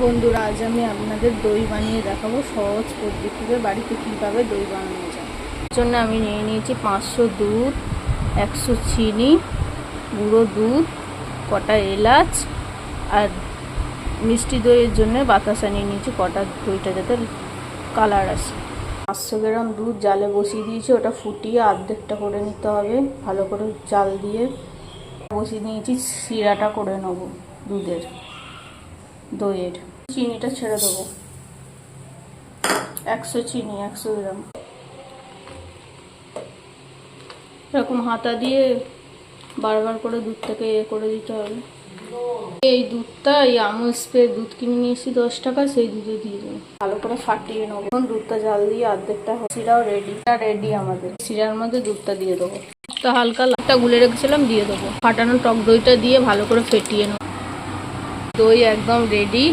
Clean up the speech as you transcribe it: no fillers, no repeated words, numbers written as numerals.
বন্ধুরা, আজ আমি আপনাদের দই বানিয়ে দেখাবো সহজ পদ্ধতিতে বাড়িতে কীভাবে দই বানানো যায়। এর জন্য আমি নিয়ে নিয়েছি 500 দুধ, 100 চিনি, গুঁড়ো দুধ, কটা এলাচ আর মিষ্টি দইয়ের জন্য বাতাসা নিয়ে নিয়েছি কটা, দইটা যাতে কালার আসে। 500 গ্রাম দুধ জালে বসিয়ে দিয়েছি, ওটা ফুটিয়ে অর্ধেকটা করে নিতে হবে। ভালো করে জাল দিয়ে বসিয়ে নিয়েছি, শিরাটা করে নেবো দুধের দইয়ের। চিনিটা ছেড়ে দেবো, 100 চিনি 100 গ্রাম। এরকম হাতা দিয়ে বারবার করে দুধটাকে করে দিতে হবে। এই দুধটা এই আমুল স্প্রে দুধ কিনে নিয়েছি 10 টাকা, সেই দুধে দিয়ে দেবো। ভালো করে ফাটিয়ে নেবো। এখন দুধটা জাল দিয়ে অর্ধেকটা শিরাও রেডি আমাদের। শিরার মধ্যে দুধটা দিয়ে দেবো। দুধটা হালকা লালটা গুলে রেখেছিলাম, দিয়ে দেবো। ফাটানো টক দইটা দিয়ে ভালো করে ফেটিয়ে নেবো। দই একদম রেডি।